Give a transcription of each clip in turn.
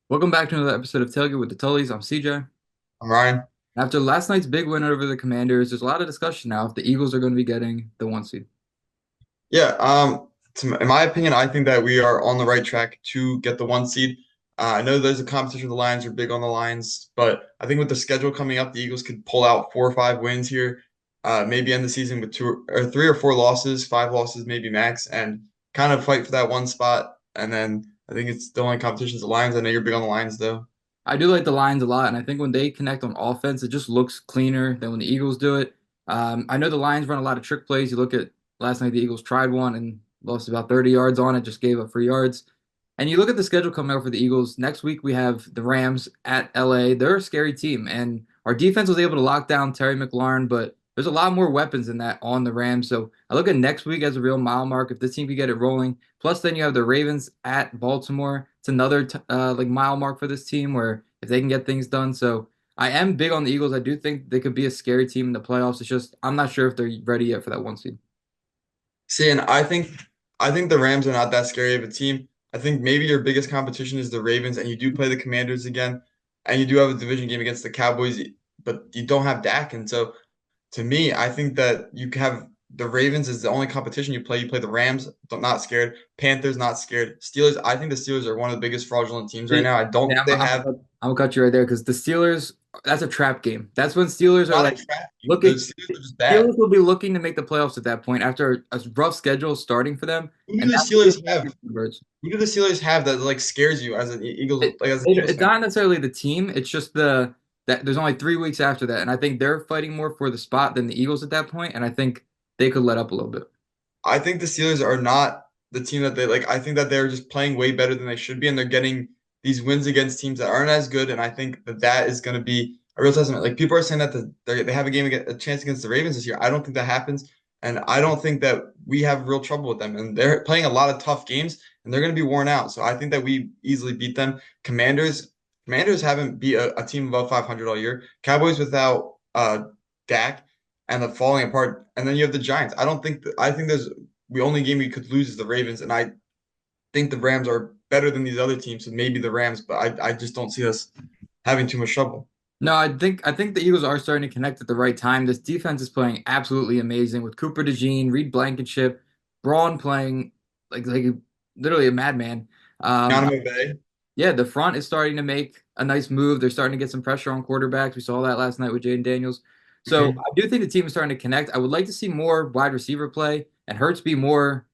Welcome back to another episode of Tailgate with the Tullies. I'm CJ. I'm Ryan. After last night's big win over the Commanders, there's a lot of discussion now if the Eagles are going to be getting the one seed. Yeah, in my opinion, I think that we are on the right track to get the one seed. I know there's a competition with the Lions, are big on the Lions, but I think with the schedule coming up, the Eagles could pull out 4 or 5 wins here, maybe end the season with 2 or 3 or 4 losses, 5 losses maybe max, and kind of fight for that one spot. And then I think it's the only competition is the Lions. I know you're big on the Lions though. I do like the Lions a lot, and I think when they connect on offense, it just looks cleaner than when the Eagles do it. I know the Lions run a lot of trick plays. You look at last night, the Eagles tried one and lost about 30 yards on it, just gave up 3 yards. And you look at the schedule coming out for the Eagles. Next week, we have the Rams at LA. They're a scary team, and our defense was able to lock down Terry McLaurin, but there's a lot more weapons than that on the Rams. So I look at next week as a real mile mark if this team can get it rolling. Plus, then you have the Ravens at Baltimore. It's another like mile mark for this team where if they can get things done. So I am big on the Eagles. I do think they could be a scary team in the playoffs. It's just I'm not sure if they're ready yet for that one seed. See, and I think the Rams are not that scary of a team. I think maybe your biggest competition is the Ravens, and you do play the Commanders again, and you do have a division game against the Cowboys, but you don't have Dak. And so to me, I think that you have the Ravens is the only competition you play. You play the Rams, not scared. Panthers, not scared. Steelers, I think the Steelers are one of the biggest fraudulent teams right See, now. I don't yeah, think they have I'm gonna cut you right there because the Steelers, that's a trap game. That's when Steelers are not a like trap team. The looking, Steelers are just bad. Steelers will be looking to make the playoffs at that point after a rough schedule starting for them. Who do And the that's what Steelers have? the Birds. Who do the Steelers have that like scares you as an Eagles It's fan? not necessarily the team, it's just that there's only 3 weeks after that. And I think they're fighting more for the spot than the Eagles at that point, and I think they could let up a little bit. I think the Steelers are not the team that they like. I think that they're just playing way better than they should be, and they're getting these wins against teams that aren't as good. And I think that that is going to be a real testament. Like people are saying that they have a chance against the Ravens this year. I don't think that happens, and I don't think that we have real trouble with them. And they're playing a lot of tough games, and they're going to be worn out. So I think that we easily beat them. Commanders haven't beat a team above 500 all year. Cowboys without Dak and the falling apart. And then you have the Giants. I think there's the only game we could lose is the Ravens, and I think the Rams are better than these other teams, and maybe the Rams, but I just don't see us having too much trouble. No, I think the Eagles are starting to connect at the right time. This defense is playing absolutely amazing with Cooper DeJean, Reed Blankenship, Braun playing like literally a madman. Um, Giannis Bay. yeah, the front is starting to make a nice move. They're starting to get some pressure on quarterbacks. We saw that last night with Jaden Daniels. So Mm-hmm. I do think the team is starting to connect. I would like to see more wide receiver play and Hurts be more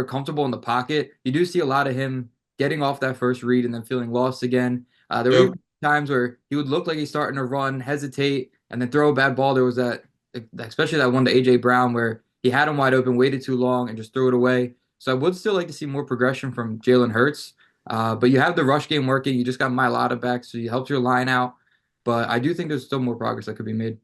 comfortable in the pocket. You do see a lot of him getting off that first read and then feeling lost again. There were Yep. even times where he would look like he's starting to run, hesitate, and then throw a bad ball. There was that, especially that one to AJ Brown where he had him wide open, waited too long, and just threw it away. So I would still like to see more progression from Jalen Hurts. But you have the rush game working. You just got Mailata back, so he helps your line out. But I do think there's still more progress that could be made.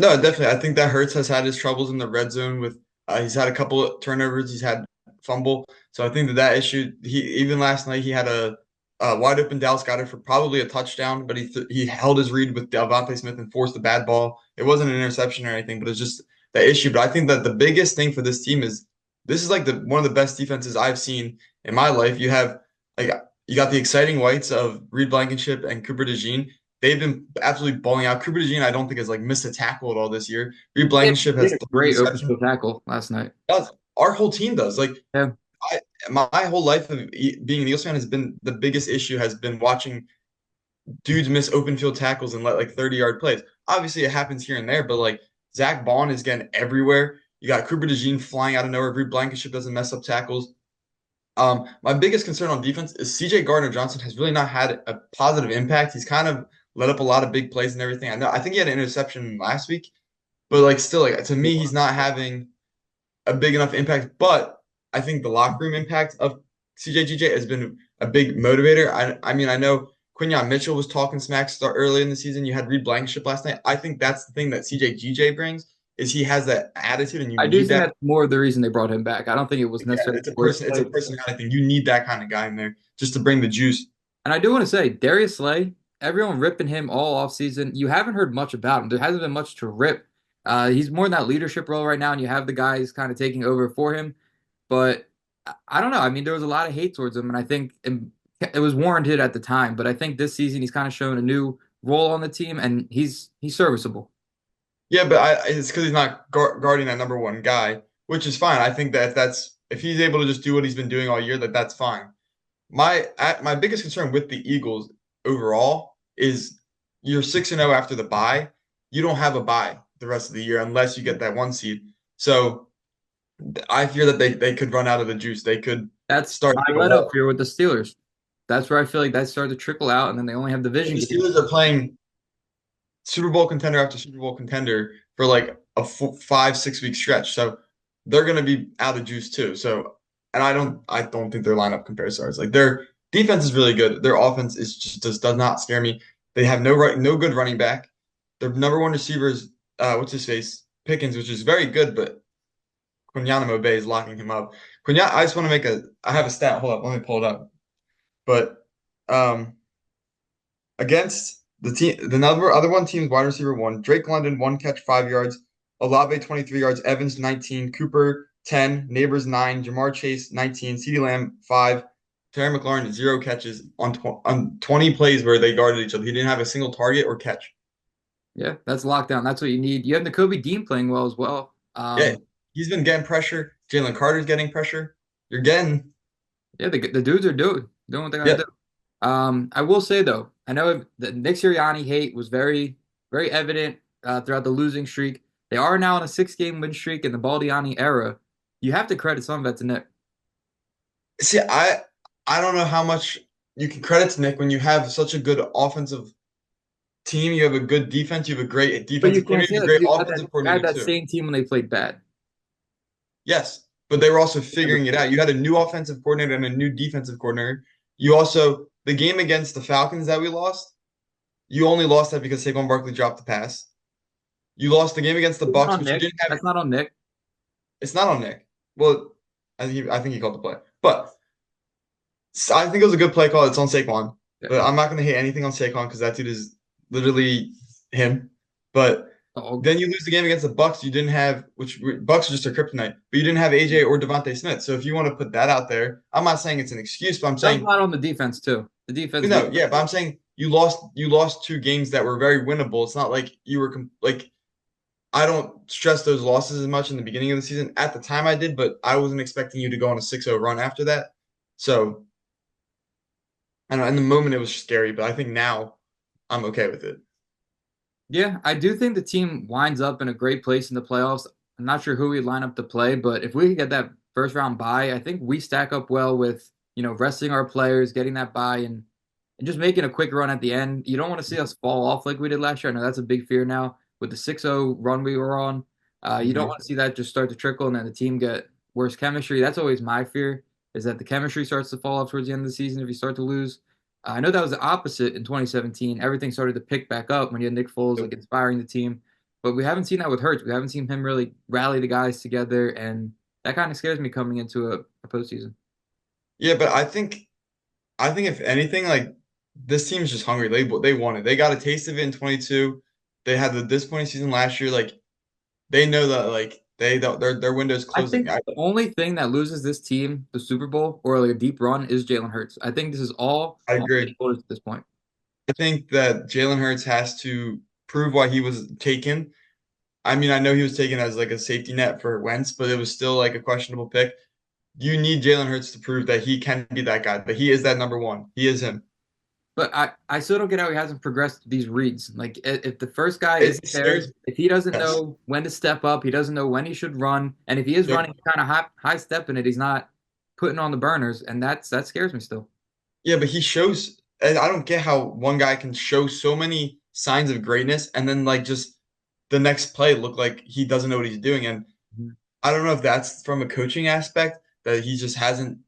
No, definitely. I think that Hurts has had his troubles in the red zone with he's had a couple of turnovers, he's had fumble. So I think that issue he even last night he had a wide open Dallas Goedert for probably a touchdown, but he held his read with Devontae Smith and forced a bad ball. It wasn't an interception or anything, but it's just that issue. But I think that the biggest thing for this team is this is like the one of the best defenses I've seen in my life. You have like you got the exciting whites of Reed Blankenship and Cooper DeJean. They've been absolutely balling out. Cooper DeJean, I don't think has like missed a tackle at all this year. Reed Blankenship He had has a 3 great open receptions. field tackle last night. Does our whole team does like Yeah. I, my whole life of being an Eagles fan has been the biggest issue has been watching dudes miss open field tackles and let like 30-yard plays. Obviously, it happens here and there, but like Zach Bond is getting everywhere. You got Cooper DeJean flying out of nowhere. Reed Blankenship doesn't mess up tackles. My biggest concern on defense is CJ Gardner Johnson has really not had a positive impact. He's kind of let up a lot of big plays and everything. I think he had an interception last week, but like still, like to me, he's not having a big enough impact. But I think the locker room impact of CJGJ has been a big motivator. I mean, I know Quinyon Mitchell was talking smack start early in the season. You had Reed Blankenship last night. I think that's the thing that CJGJ brings is he has that attitude, and you I do need think that. that's more of the reason they brought him back. I don't think it was Yeah, necessarily worth it's a play. personality thing. You need that kind of guy in there just to bring the juice. And I do want to say, Darius Slay, everyone ripping him all off season. You haven't heard much about him. There hasn't been much to rip. He's more in that leadership role right now, and you have the guys kind of taking over for him. But I don't know. I mean, there was a lot of hate towards him, and I think it was warranted at the time, but I think this season he's kind of shown a new role on the team, and he's serviceable. Yeah, but it's because he's not guarding that number one guy, which is fine. I think that if he's able to just do what he's been doing all year, that's fine. My biggest concern with the Eagles overall is you're 6-0 after the bye. You don't have a bye the rest of the year unless you get that one seed. So I fear that they could run out of the juice. They could That's start my to let up walk. here with the Steelers. That's where I feel like that started to trickle out, and then they only have division The games. Steelers are playing Super Bowl contender after Super Bowl contender for like a 5, 6 week stretch. So they're going to be out of juice too. So, and I don't think their lineup compares to ours. Like their defense is really good. Their offense is just does not scare me. They have no good running back. Their number one receiver is what's his face Pickens, which is very good, but Quinyanamo Bay is locking him up. I just want to I have a stat. Hold up, let me pull it up. But um, against the team, the number other one team's wide receiver one, Drake London, one catch, 5 yards, Olave, 23 yards, Evans, 19, Cooper, 10, Neighbors, 9, Jamar Chase, 19, CeeDee Lamb, 5, Terry McLaurin, 0 catches on 20 plays where they guarded each other. He didn't have a single target or catch. Yeah, that's lockdown. That's what you need. You have Nakobe Dean playing well as well. Yeah, he's been getting pressure. Jalen Carter's getting pressure. You're getting, Yeah, the dudes are doing what they gotta yeah. do. I will say though, I know the Nick Sirianni hate was very evident throughout the losing streak. They are now on a 6 game win streak in the Baldiani era. You have to credit some of that to Nick. See, I don't know how much you can credit to Nick when you have such a good offensive team. You have a good defense. You have a great But you defensive can't coordinator. say You have a that because great offensive you had coordinator that too. same team when they played bad. Yes, but they were also figuring it out. You had a new offensive coordinator and a new defensive coordinator. You also the game against the Falcons that we lost. You only lost that because Saquon Barkley dropped the pass. You lost the game against the It's not Bucks, on which you Nick. didn't have. That's not on Nick. It's not on Nick. Well, I think he called the play, but I think it was a good play call. It's on Saquon, Yeah. but I'm not going to hate anything on Saquon because that dude is literally him. But Oh, then you lose the game against the Bucks. You didn't have, which Bucks are just a kryptonite, but you didn't have AJ or Devontae Smith. So if you want to put that out there, I'm not saying it's an excuse, but I'm that was saying not on the defense too. The defense did. no, yeah, but I'm saying you lost 2 games that were very winnable. It's not like you were like I don't stress those losses as much in the beginning of the season. At the time, I did, but I wasn't expecting you to go on a 6-0 run after that. So I know in the moment it was scary, but I think now I'm okay with it. Yeah, I do think the team winds up in a great place in the playoffs. I'm not sure who we line up to play, but if we could get that first round bye, I think we stack up well with, resting our players, getting that bye and just making a quick run at the end. You don't want to see us fall off like we did last year. I know that's a big fear now with the 6-0 run we were on. You don't Hmm. want to see that just start to trickle and then the team get worse chemistry. That's always my fear is that the chemistry starts to fall off towards the end of the season if you start to lose. I know that was the opposite in 2017. Everything started to pick back up when you had Nick Foles like inspiring the team, but we haven't seen that with Hurts. We haven't seen him really rally the guys together, and that kind of scares me coming into a postseason. Yeah, but I think if anything, like this team is just hungry. They want it. They got a taste of it in 22. They had the disappointing season last year. Like they know that like they don't their window's I closing. think I, the only thing that loses this team the Super Bowl or like a deep run is Jalen Hurts. I think this is all I on the agree. shoulders at this point. I think that Jalen Hurts has to prove why he was taken. I mean, I know he was taken as like a safety net for Wentz, but it was still like a questionable pick. You need Jalen Hurts to prove that he can be that guy, that he is that number one. He is him. But I still don't get how he hasn't progressed these reads. Like if the first guy It isn't there, scares me. if he doesn't Yes. know when to step up, he doesn't know when he should run, and if he is Yep. running kind of high stepping it, he's not putting on the burners, and that scares me still. Yeah, but he shows, and I don't get how one guy can show so many signs of greatness and then like just the next play look like he doesn't know what he's doing. And Mhm. I don't know if that's from a coaching aspect that he just hasn't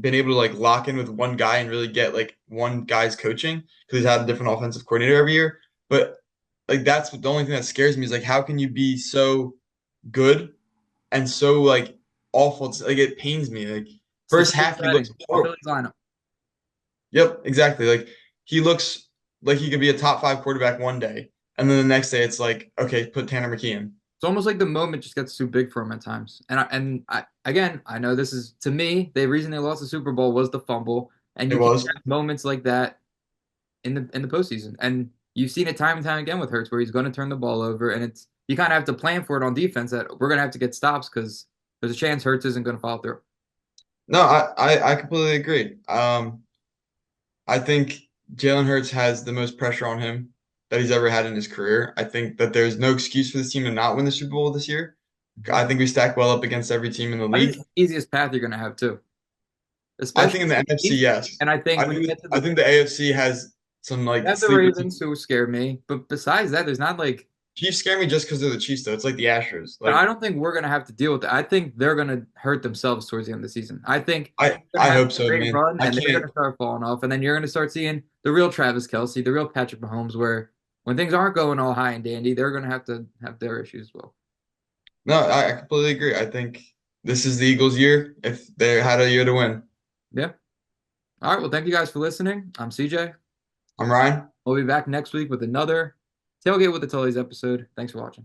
been able to like lock in with one guy and really get like one guy's coaching because he's had a different offensive coordinator every year. But like that's the only thing that scares me is like how can you be so good and so like awful? It's, like it pains me. Like It's the first Philly half he looks setting, horrible. Philly's lineup. Yep, exactly. Like he looks like he could be a top 5 quarterback one day, and then the next day it's like, okay, put Tanner McKee in. It's almost like the moment just gets too big for him at times. And I again, I know this is to me the reason they lost the Super Bowl was the fumble. And It you can't was. have moments like that in the postseason. And you've seen it time and time again with Hurts, where he's going to turn the ball over, and it's you kind of have to plan for it on defense that we're going to have to get stops because there's a chance Hurts isn't going to follow through. No, I completely agree. I think Jalen Hurts has the most pressure on him that he's ever had in his career. I think that there's no excuse for this team to not win the Super Bowl this year. I think we stack well up against every team in the I think it's league. the easiest path you're going to have too, I especially think in the in the NFC, East. yes. And I think when you get to I the think the AFC has some you like have the sleeper teams. Ravens who scare me, but besides that, there's not like Chiefs scare me just because they're the Chiefs, though. It's like the Astros. but I Like don't think we're going to have to deal with that. I think they're going to hurt themselves towards the end of the season. I think they're going I to have hope a so, great man. run I and they're going can't. to start falling off. And then you're going to start seeing the real Travis Kelce, the real Patrick Mahomes, where when things aren't going all high and dandy, they're going to have their issues as well. No, I completely agree. I think this is the Eagles' year if they had a year to win. Yeah. All right. Well, thank you guys for listening. I'm CJ. I'm Ryan. We'll be back next week with another Tailgate with the Tullys episode. Thanks for watching.